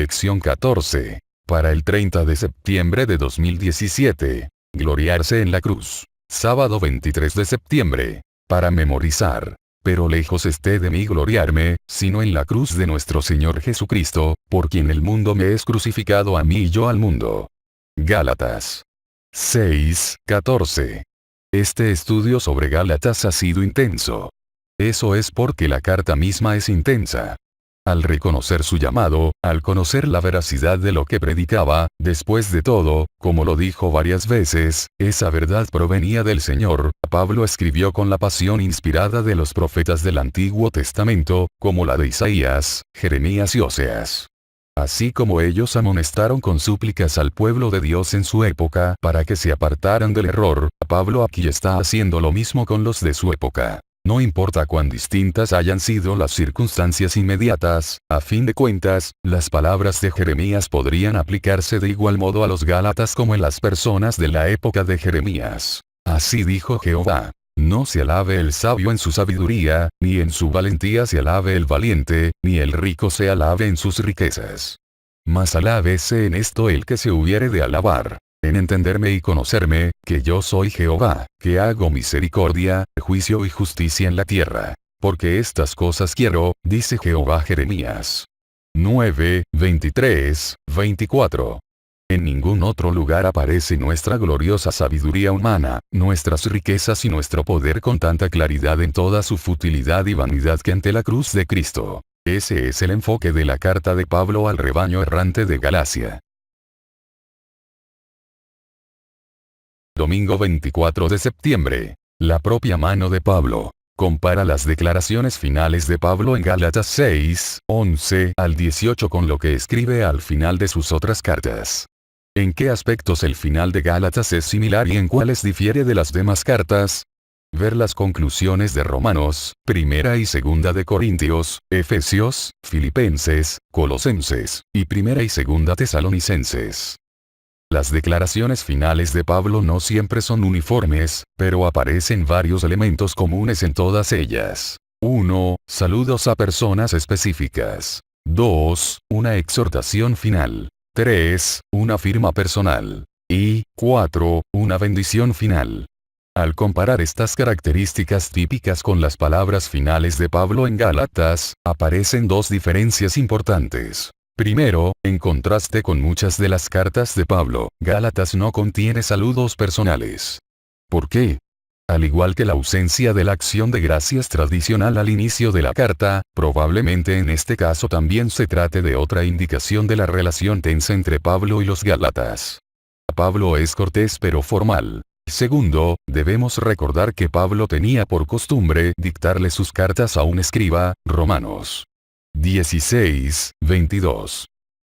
Lección 14. Para el 30 de septiembre de 2017. Gloriarse en la cruz. Sábado 23 de septiembre. Para memorizar. Pero lejos esté de mí gloriarme, sino en la cruz de nuestro Señor Jesucristo, por quien el mundo me es crucificado a mí y yo al mundo. Gálatas 6:14. Este estudio sobre Gálatas ha sido intenso. Eso es porque la carta misma es intensa. Al reconocer su llamado, al conocer la veracidad de lo que predicaba, después de todo, como lo dijo varias veces, esa verdad provenía del Señor, Pablo escribió con la pasión inspirada de los profetas del Antiguo Testamento, como la de Isaías, Jeremías y Oseas. Así como ellos amonestaron con súplicas al pueblo de Dios en su época para que se apartaran del error, Pablo aquí está haciendo lo mismo con los de su época. No importa cuán distintas hayan sido las circunstancias inmediatas, a fin de cuentas, las palabras de Jeremías podrían aplicarse de igual modo a los gálatas como en las personas de la época de Jeremías. Así dijo Jehová: no se alabe el sabio en su sabiduría, ni en su valentía se alabe el valiente, ni el rico se alabe en sus riquezas. Mas alábese en esto el que se hubiere de alabar, en entenderme y conocerme, que yo soy Jehová, que hago misericordia, juicio y justicia en la tierra. Porque estas cosas quiero, dice Jehová. Jeremías 9:23-24. En ningún otro lugar aparece nuestra gloriosa sabiduría humana, nuestras riquezas y nuestro poder con tanta claridad en toda su futilidad y vanidad que ante la cruz de Cristo. Ese es el enfoque de la carta de Pablo al rebaño errante de Galacia. Domingo 24 de septiembre. La propia mano de Pablo. Compara las declaraciones finales de Pablo en Gálatas 6:11 al 18 con lo que escribe al final de sus otras cartas. ¿En qué aspectos el final de Gálatas es similar y en cuáles difiere de las demás cartas? Ver las conclusiones de Romanos, Primera y Segunda de Corintios, Efesios, Filipenses, Colosenses, y Primera y Segunda Tesalonicenses. Las declaraciones finales de Pablo no siempre son uniformes, pero aparecen varios elementos comunes en todas ellas. 1. Saludos a personas específicas. 2. Una exhortación final. 3. Una firma personal. Y 4. Una bendición final. Al comparar estas características típicas con las palabras finales de Pablo en Gálatas, aparecen dos diferencias importantes. Primero, en contraste con muchas de las cartas de Pablo, Gálatas no contiene saludos personales. ¿Por qué? Al igual que la ausencia de la acción de gracias tradicional al inicio de la carta, probablemente en este caso también se trate de otra indicación de la relación tensa entre Pablo y los gálatas. Pablo es cortés pero formal. Segundo, debemos recordar que Pablo tenía por costumbre dictarle sus cartas a un escriba, Romanos 16:22.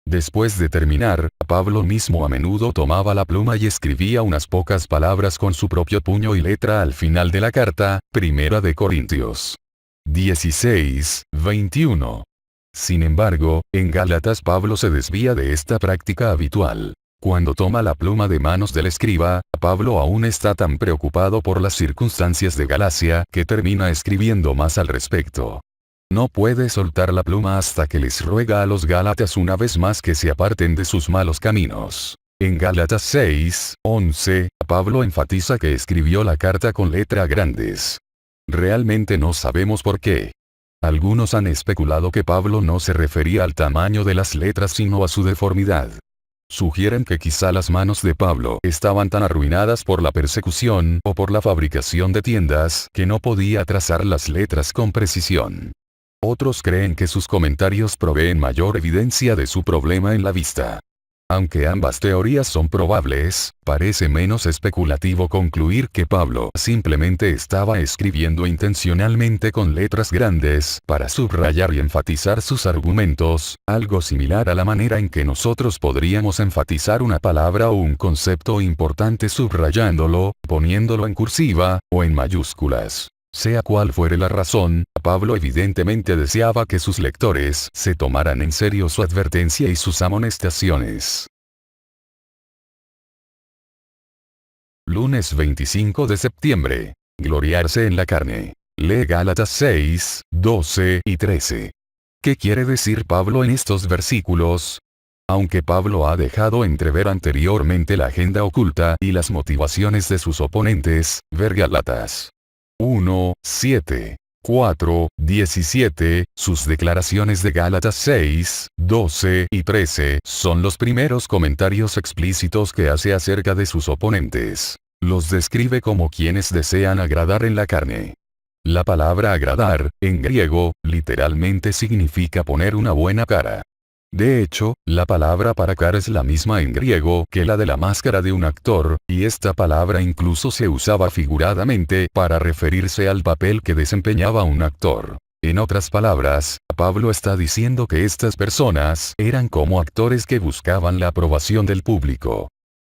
Después de terminar, Pablo mismo a menudo tomaba la pluma y escribía unas pocas palabras con su propio puño y letra al final de la carta, Primera de Corintios 16:21. Sin embargo, en Gálatas Pablo se desvía de esta práctica habitual. Cuando toma la pluma de manos del escriba, Pablo aún está tan preocupado por las circunstancias de Galacia que termina escribiendo más al respecto. No puede soltar la pluma hasta que les ruega a los gálatas una vez más que se aparten de sus malos caminos. En Gálatas 6:11, Pablo enfatiza que escribió la carta con letras grandes. Realmente no sabemos por qué. Algunos han especulado que Pablo no se refería al tamaño de las letras sino a su deformidad. Sugieren que quizá las manos de Pablo estaban tan arruinadas por la persecución o por la fabricación de tiendas que no podía trazar las letras con precisión. Otros creen que sus comentarios proveen mayor evidencia de su problema en la vista. Aunque ambas teorías son probables, parece menos especulativo concluir que Pablo simplemente estaba escribiendo intencionalmente con letras grandes para subrayar y enfatizar sus argumentos, algo similar a la manera en que nosotros podríamos enfatizar una palabra o un concepto importante subrayándolo, poniéndolo en cursiva, o en mayúsculas. Sea cual fuere la razón, Pablo evidentemente deseaba que sus lectores se tomaran en serio su advertencia y sus amonestaciones. Lunes 25 de septiembre. Gloriarse en la carne. Lee Gálatas 6, 12 y 13. ¿Qué quiere decir Pablo en estos versículos? Aunque Pablo ha dejado entrever anteriormente la agenda oculta y las motivaciones de sus oponentes, ver Gálatas 1, 7, 4, 17, sus declaraciones de Gálatas 6, 12 y 13 son los primeros comentarios explícitos que hace acerca de sus oponentes. Los describe como quienes desean agradar en la carne. La palabra agradar, en griego, literalmente significa poner una buena cara. De hecho, la palabra para cara es la misma en griego que la de la máscara de un actor, y esta palabra incluso se usaba figuradamente para referirse al papel que desempeñaba un actor. En otras palabras, Pablo está diciendo que estas personas eran como actores que buscaban la aprobación del público.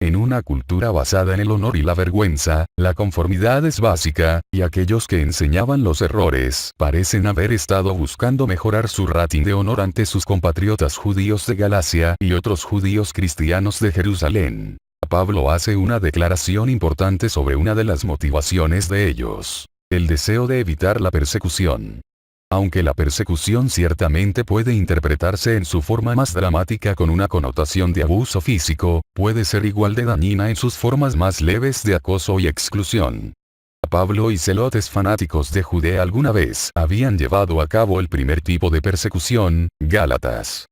En una cultura basada en el honor y la vergüenza, la conformidad es básica, y aquellos que enseñaban los errores parecen haber estado buscando mejorar su rating de honor ante sus compatriotas judíos de Galacia y otros judíos cristianos de Jerusalén. Pablo hace una declaración importante sobre una de las motivaciones de ellos: el deseo de evitar la persecución. Aunque la persecución ciertamente puede interpretarse en su forma más dramática con una connotación de abuso físico, puede ser igual de dañina en sus formas más leves de acoso y exclusión. Pablo y celotes fanáticos de Judea alguna vez habían llevado a cabo el primer tipo de persecución, Gálatas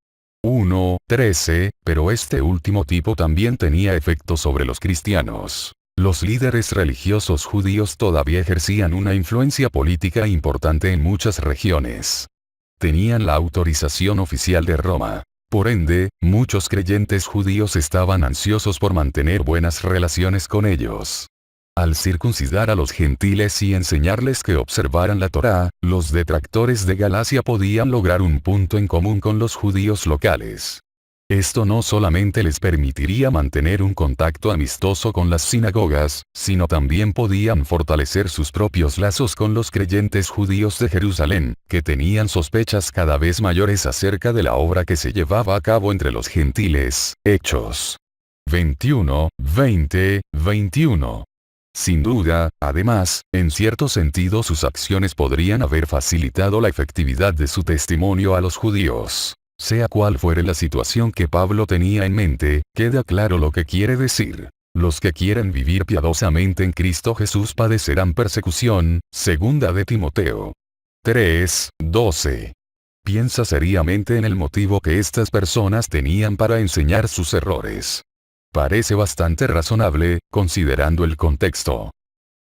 1, 13, pero este último tipo también tenía efecto sobre los cristianos. Los líderes religiosos judíos todavía ejercían una influencia política importante en muchas regiones. Tenían la autorización oficial de Roma. Por ende, muchos creyentes judíos estaban ansiosos por mantener buenas relaciones con ellos. Al circuncidar a los gentiles y enseñarles que observaran la Torá, los detractores de Galacia podían lograr un punto en común con los judíos locales. Esto no solamente les permitiría mantener un contacto amistoso con las sinagogas, sino también podían fortalecer sus propios lazos con los creyentes judíos de Jerusalén, que tenían sospechas cada vez mayores acerca de la obra que se llevaba a cabo entre los gentiles. Hechos 21, 20, 21. Sin duda, además, en cierto sentido sus acciones podrían haber facilitado la efectividad de su testimonio a los judíos. Sea cual fuere la situación que Pablo tenía en mente, queda claro lo que quiere decir. Los que quieren vivir piadosamente en Cristo Jesús padecerán persecución, segunda de Timoteo 3, 12. Piensa seriamente en el motivo que estas personas tenían para enseñar sus errores. Parece bastante razonable, considerando el contexto.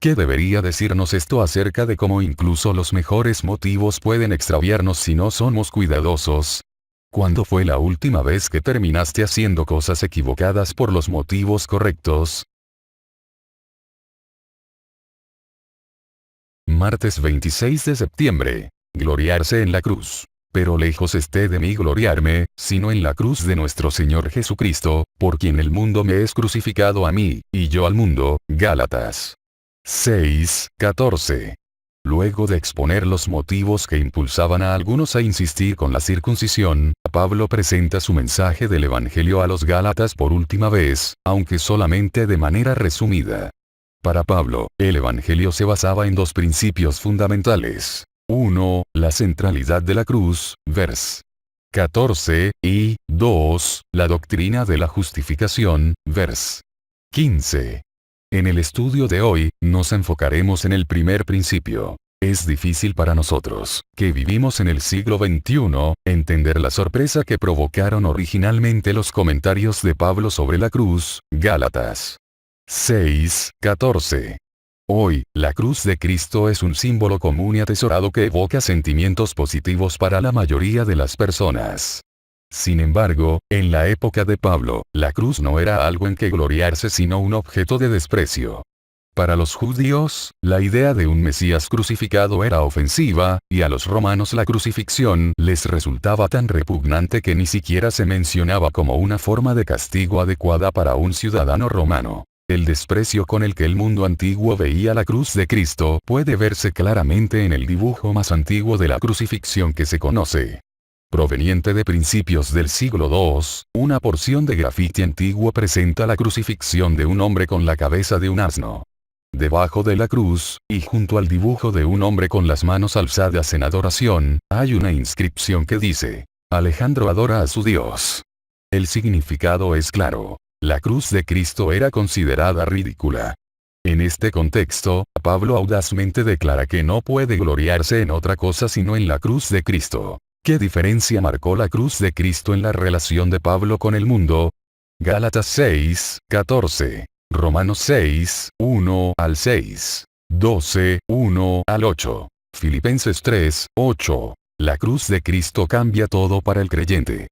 ¿Qué debería decirnos esto acerca de cómo incluso los mejores motivos pueden extraviarnos si no somos cuidadosos? ¿Cuándo fue la última vez que terminaste haciendo cosas equivocadas por los motivos correctos? Martes 26 de septiembre. Gloriarse en la cruz. Pero lejos esté de mí gloriarme, sino en la cruz de nuestro Señor Jesucristo, por quien el mundo me es crucificado a mí, y yo al mundo. Gálatas 6, 14. Luego de exponer los motivos que impulsaban a algunos a insistir con la circuncisión, Pablo presenta su mensaje del Evangelio a los Gálatas por última vez, aunque solamente de manera resumida. Para Pablo, el Evangelio se basaba en dos principios fundamentales. 1. La centralidad de la cruz, vers. 14, y 2. La doctrina de la justificación, vers. 15. En el estudio de hoy, nos enfocaremos en el primer principio. Es difícil para nosotros, que vivimos en el siglo XXI, entender la sorpresa que provocaron originalmente los comentarios de Pablo sobre la cruz, Gálatas 6, 14. Hoy, la cruz de Cristo es un símbolo común y atesorado que evoca sentimientos positivos para la mayoría de las personas. Sin embargo, en la época de Pablo, la cruz no era algo en que gloriarse sino un objeto de desprecio. Para los judíos, la idea de un Mesías crucificado era ofensiva, y a los romanos la crucifixión les resultaba tan repugnante que ni siquiera se mencionaba como una forma de castigo adecuada para un ciudadano romano. El desprecio con el que el mundo antiguo veía la cruz de Cristo puede verse claramente en el dibujo más antiguo de la crucifixión que se conoce. Proveniente de principios del siglo II, una porción de grafiti antiguo presenta la crucifixión de un hombre con la cabeza de un asno. Debajo de la cruz, y junto al dibujo de un hombre con las manos alzadas en adoración, hay una inscripción que dice: Alejandro adora a su Dios. El significado es claro. La cruz de Cristo era considerada ridícula. En este contexto, Pablo audazmente declara que no puede gloriarse en otra cosa sino en la cruz de Cristo. ¿Qué diferencia marcó la cruz de Cristo en la relación de Pablo con el mundo? Gálatas 6, 14. Romanos 6, 1 al 6. 12, 1 al 8. Filipenses 3, 8. La cruz de Cristo cambia todo para el creyente.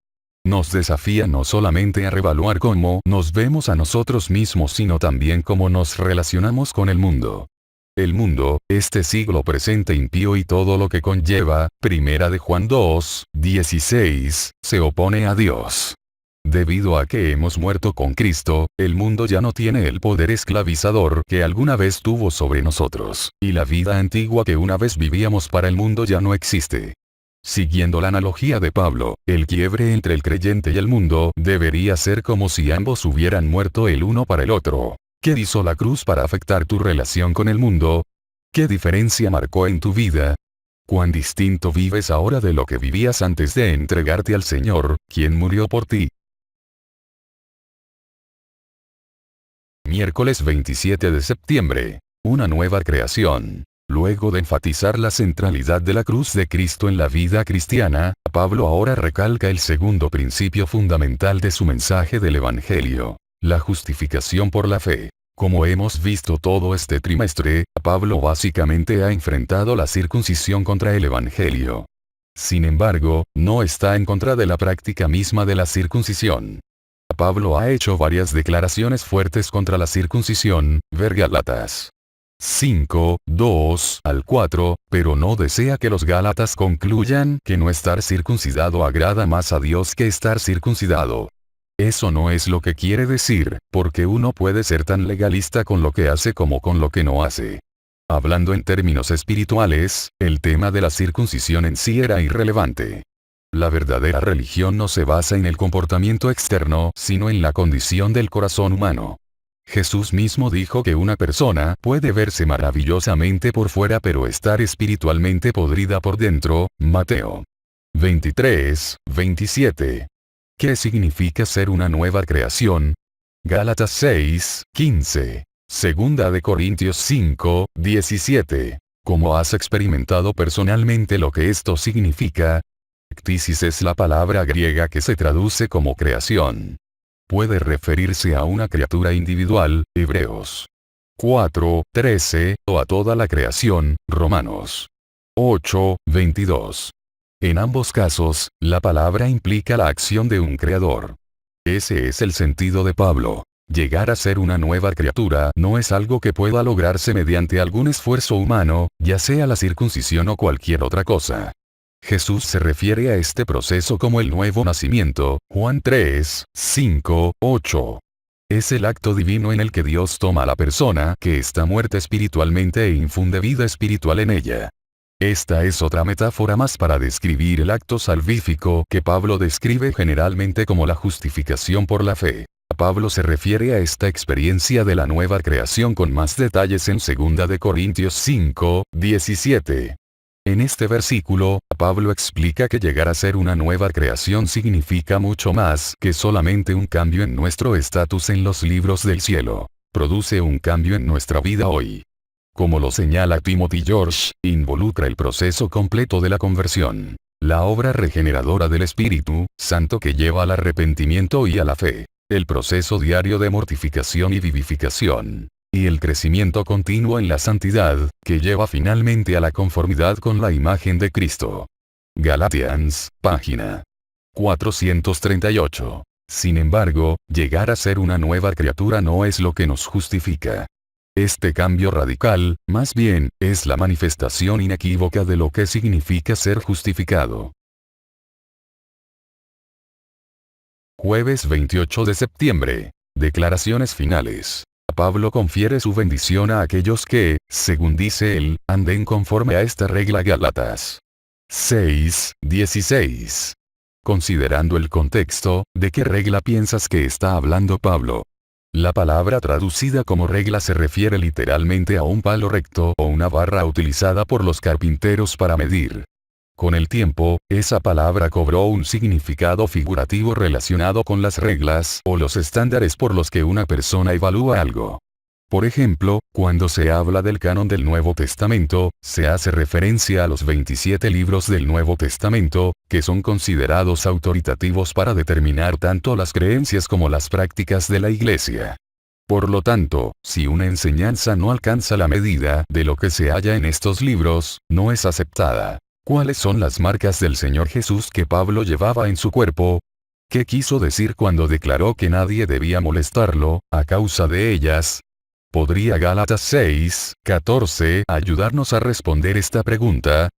Nos desafía no solamente a revaluar cómo nos vemos a nosotros mismos sino también cómo nos relacionamos con el mundo. El mundo, este siglo presente impío y todo lo que conlleva, primera de Juan 2, 16, se opone a Dios. Debido a que hemos muerto con Cristo, el mundo ya no tiene el poder esclavizador que alguna vez tuvo sobre nosotros, y la vida antigua que una vez vivíamos para el mundo ya no existe. Siguiendo la analogía de Pablo, el quiebre entre el creyente y el mundo debería ser como si ambos hubieran muerto el uno para el otro. ¿Qué hizo la cruz para afectar tu relación con el mundo? ¿Qué diferencia marcó en tu vida? ¿Cuán distinto vives ahora de lo que vivías antes de entregarte al Señor, quien murió por ti? Miércoles 27 de septiembre. Una nueva creación. Luego de enfatizar la centralidad de la cruz de Cristo en la vida cristiana, Pablo ahora recalca el segundo principio fundamental de su mensaje del Evangelio: la justificación por la fe. Como hemos visto todo este trimestre, Pablo básicamente ha enfrentado la circuncisión contra el Evangelio. Sin embargo, no está en contra de la práctica misma de la circuncisión. Pablo ha hecho varias declaraciones fuertes contra la circuncisión, ver Gálatas 5, 2 al 4, pero no desea que los gálatas concluyan que no estar circuncidado agrada más a Dios que estar circuncidado. Eso no es lo que quiere decir, porque uno puede ser tan legalista con lo que hace como con lo que no hace. Hablando en términos espirituales, el tema de la circuncisión en sí era irrelevante. La verdadera religión no se basa en el comportamiento externo, sino en la condición del corazón humano. Jesús mismo dijo que una persona puede verse maravillosamente por fuera pero estar espiritualmente podrida por dentro, Mateo 23, 27. ¿Qué significa ser una nueva creación? Gálatas 6, 15. Segunda de Corintios 5, 17. ¿Cómo has experimentado personalmente lo que esto significa? Ectisis es la palabra griega que se traduce como creación. Puede referirse a una criatura individual, Hebreos 4, 13, o a toda la creación, Romanos 8, 22. En ambos casos, la palabra implica la acción de un creador. Ese es el sentido de Pablo. Llegar a ser una nueva criatura no es algo que pueda lograrse mediante algún esfuerzo humano, ya sea la circuncisión o cualquier otra cosa. Jesús se refiere a este proceso como el nuevo nacimiento, Juan 3, 5, 8. Es el acto divino en el que Dios toma a la persona que está muerta espiritualmente e infunde vida espiritual en ella. Esta es otra metáfora más para describir el acto salvífico que Pablo describe generalmente como la justificación por la fe. Pablo se refiere a esta experiencia de la nueva creación con más detalles en 2 de Corintios 5, 17. En este versículo, Pablo explica que llegar a ser una nueva creación significa mucho más que solamente un cambio en nuestro estatus en los libros del cielo. Produce un cambio en nuestra vida hoy. Como lo señala Timothy George, involucra el proceso completo de la conversión, la obra regeneradora del Espíritu Santo que lleva al arrepentimiento y a la fe, el proceso diario de mortificación y vivificación, y el crecimiento continuo en la santidad, que lleva finalmente a la conformidad con la imagen de Cristo. Galatians, página 438. Sin embargo, llegar a ser una nueva criatura no es lo que nos justifica. Este cambio radical, más bien, es la manifestación inequívoca de lo que significa ser justificado. Jueves 28 de septiembre. Declaraciones finales. Pablo confiere su bendición a aquellos que, según dice él, anden conforme a esta regla. Gálatas 6, 16. Considerando el contexto, ¿de qué regla piensas que está hablando Pablo? La palabra traducida como regla se refiere literalmente a un palo recto o una barra utilizada por los carpinteros para medir. Con el tiempo, esa palabra cobró un significado figurativo relacionado con las reglas o los estándares por los que una persona evalúa algo. Por ejemplo, cuando se habla del canon del Nuevo Testamento, se hace referencia a los 27 libros del Nuevo Testamento, que son considerados autoritativos para determinar tanto las creencias como las prácticas de la Iglesia. Por lo tanto, si una enseñanza no alcanza la medida de lo que se halla en estos libros, no es aceptada. ¿Cuáles son las marcas del Señor Jesús que Pablo llevaba en su cuerpo? ¿Qué quiso decir cuando declaró que nadie debía molestarlo, a causa de ellas? ¿Podría Gálatas 6:14 ayudarnos a responder esta pregunta?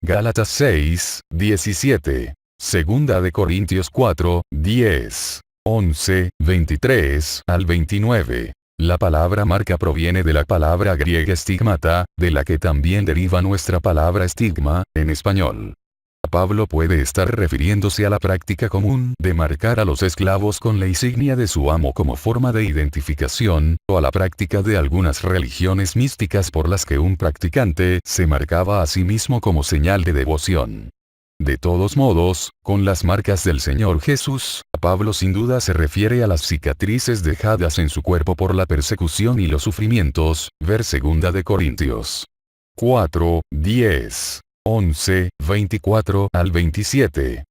Gálatas 6:17. Segunda de Corintios 4:10, 11, 23 al 29. La palabra marca proviene de la palabra griega stigmata, de la que también deriva nuestra palabra estigma, en español. Pablo puede estar refiriéndose a la práctica común de marcar a los esclavos con la insignia de su amo como forma de identificación, o a la práctica de algunas religiones místicas por las que un practicante se marcaba a sí mismo como señal de devoción. De todos modos, con las marcas del Señor Jesús, Pablo sin duda se refiere a las cicatrices dejadas en su cuerpo por la persecución y los sufrimientos, ver 2 de Corintios 4:10, 11, 24 al 27.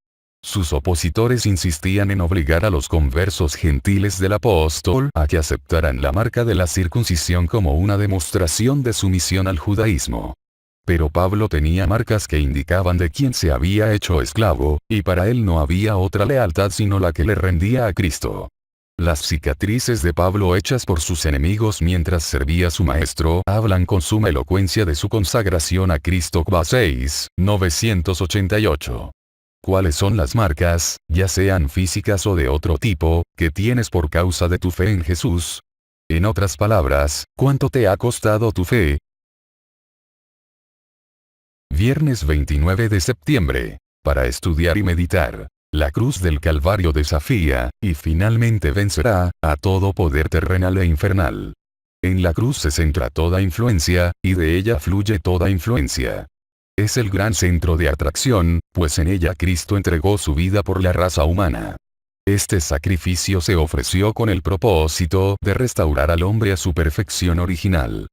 Sus opositores insistían en obligar a los conversos gentiles del apóstol a que aceptaran la marca de la circuncisión como una demostración de sumisión al judaísmo. Pero Pablo tenía marcas que indicaban de quién se había hecho esclavo, y para él no había otra lealtad sino la que le rendía a Cristo. Las cicatrices de Pablo hechas por sus enemigos mientras servía a su maestro hablan con suma elocuencia de su consagración a Cristo. 6:988. ¿Cuáles son las marcas, ya sean físicas o de otro tipo, que tienes por causa de tu fe en Jesús? En otras palabras, ¿cuánto te ha costado tu fe? Viernes 29 de septiembre. Para estudiar y meditar. La cruz del Calvario desafía, y finalmente vencerá, a todo poder terrenal e infernal. En la cruz se centra toda influencia, y de ella fluye toda influencia. Es el gran centro de atracción, pues en ella Cristo entregó su vida por la raza humana. Este sacrificio se ofreció con el propósito de restaurar al hombre a su perfección original.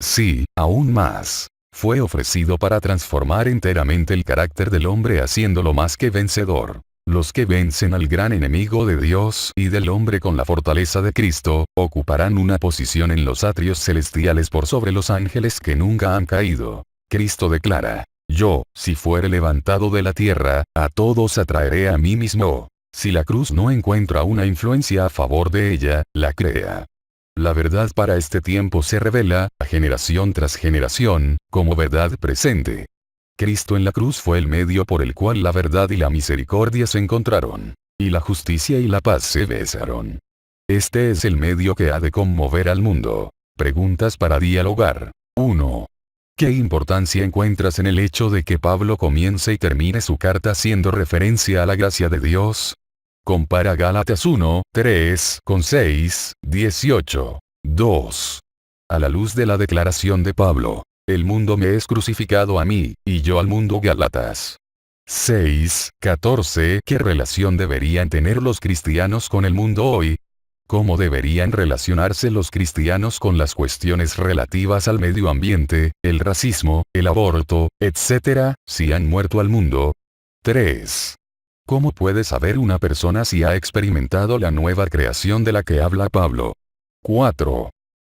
Sí, aún más. Fue ofrecido para transformar enteramente el carácter del hombre haciéndolo más que vencedor. Los que vencen al gran enemigo de Dios y del hombre con la fortaleza de Cristo, ocuparán una posición en los atrios celestiales por sobre los ángeles que nunca han caído. Cristo declara: yo, si fuere levantado de la tierra, a todos atraeré a mí mismo. Si la cruz no encuentra una influencia a favor de ella, la crea. La verdad para este tiempo se revela, generación tras generación, como verdad presente. Cristo en la cruz fue el medio por el cual la verdad y la misericordia se encontraron, y la justicia y la paz se besaron. Este es el medio que ha de conmover al mundo. Preguntas para dialogar. 1. ¿Qué importancia encuentras en el hecho de que Pablo comience y termine su carta haciendo referencia a la gracia de Dios? Compara Gálatas 1:3 con 6:18. 2. A la luz de la declaración de Pablo, el mundo me es crucificado a mí, y yo al mundo. Gálatas 6:14. ¿Qué relación deberían tener los cristianos con el mundo hoy? ¿Cómo deberían relacionarse los cristianos con las cuestiones relativas al medio ambiente, el racismo, el aborto, etc., si han muerto al mundo? 3. ¿Cómo puede saber una persona si ha experimentado la nueva creación de la que habla Pablo? 4.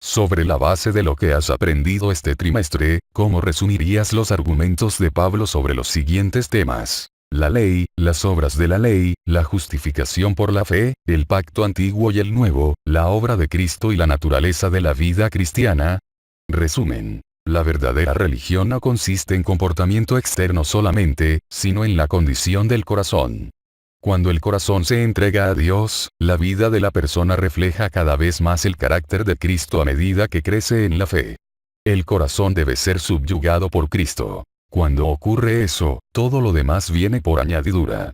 Sobre la base de lo que has aprendido este trimestre, ¿cómo resumirías los argumentos de Pablo sobre los siguientes temas? La ley, las obras de la ley, la justificación por la fe, el pacto antiguo y el nuevo, la obra de Cristo y la naturaleza de la vida cristiana. Resumen. La verdadera religión no consiste en comportamiento externo solamente, sino en la condición del corazón. Cuando el corazón se entrega a Dios, la vida de la persona refleja cada vez más el carácter de Cristo a medida que crece en la fe. El corazón debe ser subyugado por Cristo. Cuando ocurre eso, todo lo demás viene por añadidura.